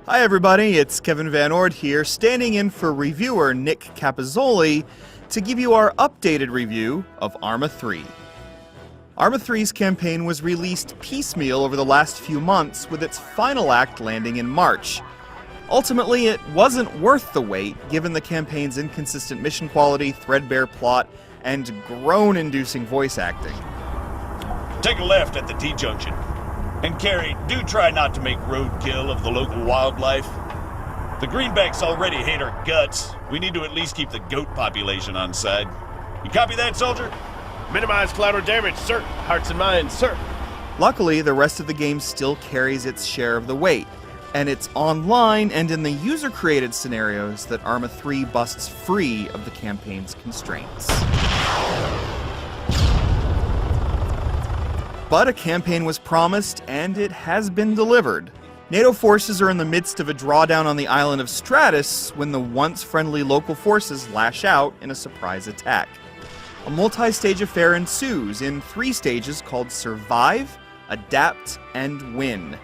Hi everybody, it's Kevin Van Ord here, standing in for reviewer Nick Capozzoli to give you our updated review of Arma III. Arma 3's campaign was released piecemeal over the last few months, with its final act landing in March. Ultimately, it wasn't worth the wait, given the campaign's inconsistent mission quality, threadbare plot, and groan-inducing voice acting. Take a left at the T-junction. And Carrie, do try not to make roadkill of the local wildlife. The greenbacks already hate our guts. We need to at least keep the goat population on side. You copy that, soldier? Minimize collateral damage, sir. Hearts and minds, sir. Luckily, the rest of the game still carries its share of the weight, and it's online and in the user-created scenarios that Arma 3 busts free of the campaign's constraints. But a campaign was promised, and it has been delivered. NATO forces are in the midst of a drawdown on the island of Stratus when the once-friendly local forces lash out in a surprise attack. A multi-stage affair ensues in 3 stages called Survive, Adapt, and Win.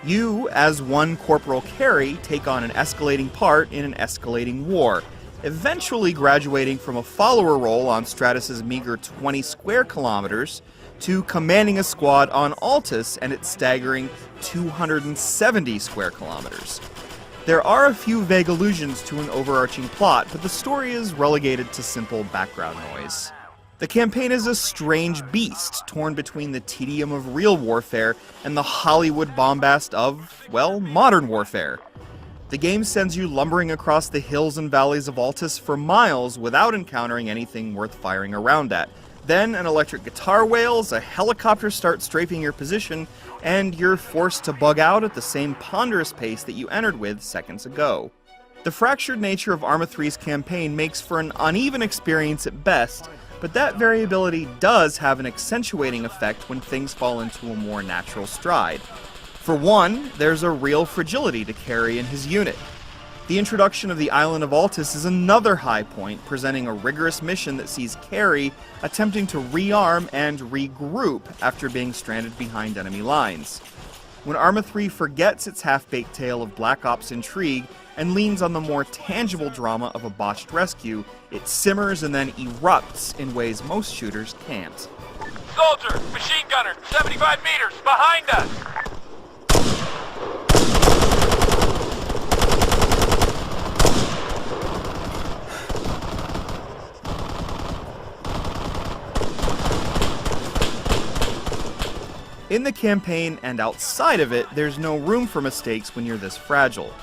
You, as one Corporal Carey, take on an escalating part in an escalating war, eventually graduating from a follower role on Stratus's meager 20 square kilometers to commanding a squad on Altus and its staggering 270 square kilometers. There are a few vague allusions to an overarching plot, but the story is relegated to simple background noise. The campaign is a strange beast, torn between the tedium of real warfare and the Hollywood bombast of, well, modern warfare. The game sends you lumbering across the hills and valleys of Altus for miles without encountering anything worth firing around at. Then an electric guitar wails, a helicopter starts strafing your position, and you're forced to bug out at the same ponderous pace that you entered with seconds ago. The fractured nature of Arma 3's campaign makes for an uneven experience at best, but that variability does have an accentuating effect when things fall into a more natural stride. For one, there's a real fragility to Carey and his unit. The introduction of the island of Altus is another high point, presenting a rigorous mission that sees Carey attempting to rearm and regroup after being stranded behind enemy lines. When Arma 3 forgets its half-baked tale of Black Ops intrigue and leans on the more tangible drama of a botched rescue, it simmers and then erupts in ways most shooters can't. Soldier! Machine gunner! 75 meters! Behind us! In the campaign and outside of it, there's no room for mistakes when you're this fragile.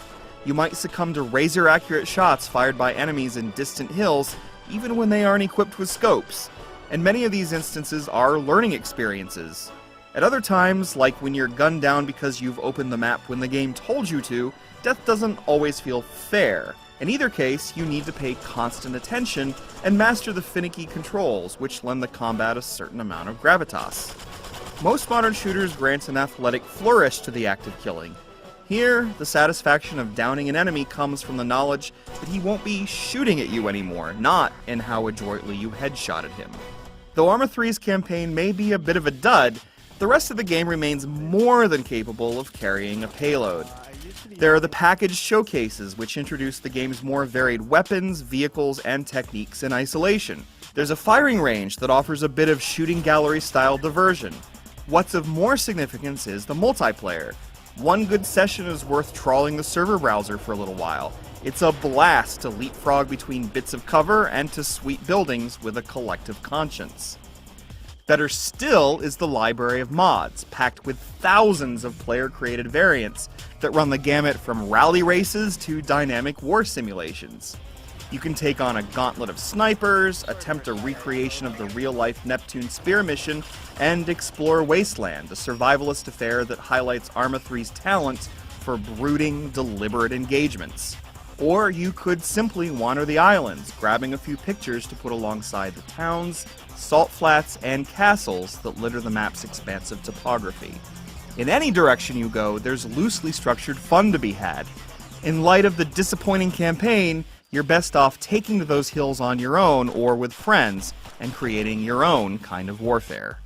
You might succumb to razor-accurate shots fired by enemies in distant hills, even when they aren't equipped with scopes. And many of these instances are learning experiences. At other times, like when you're gunned down because you've opened the map when the game told you to, death doesn't always feel fair. In either case, you need to pay constant attention and master the finicky controls, which lend the combat a certain amount of gravitas. Most modern shooters grant an athletic flourish to the act of killing. Here, the satisfaction of downing an enemy comes from the knowledge that he won't be shooting at you anymore, not in how adroitly you headshotted him. Though Arma 3's campaign may be a bit of a dud, the rest of the game remains more than capable of carrying a payload. There are the packaged showcases, which introduce the game's more varied weapons, vehicles, and techniques in isolation. There's a firing range that offers a bit of shooting gallery-style diversion. What's of more significance is the multiplayer. One good session is worth trawling the server browser for a little while. It's a blast to leapfrog between bits of cover and to sweep buildings with a collective conscience. Better still is the library of mods, packed with thousands of player-created variants that run the gamut from rally races to dynamic war simulations. You can take on a gauntlet of snipers, attempt a recreation of the real-life Neptune Spear mission, and explore Wasteland, a survivalist affair that highlights Arma 3's talent for brooding, deliberate engagements. Or you could simply wander the islands, grabbing a few pictures to put alongside the towns, salt flats, and castles that litter the map's expansive topography. In any direction you go, there's loosely structured fun to be had. In light of the disappointing campaign, you're best off taking to those hills on your own or with friends and creating your own kind of warfare.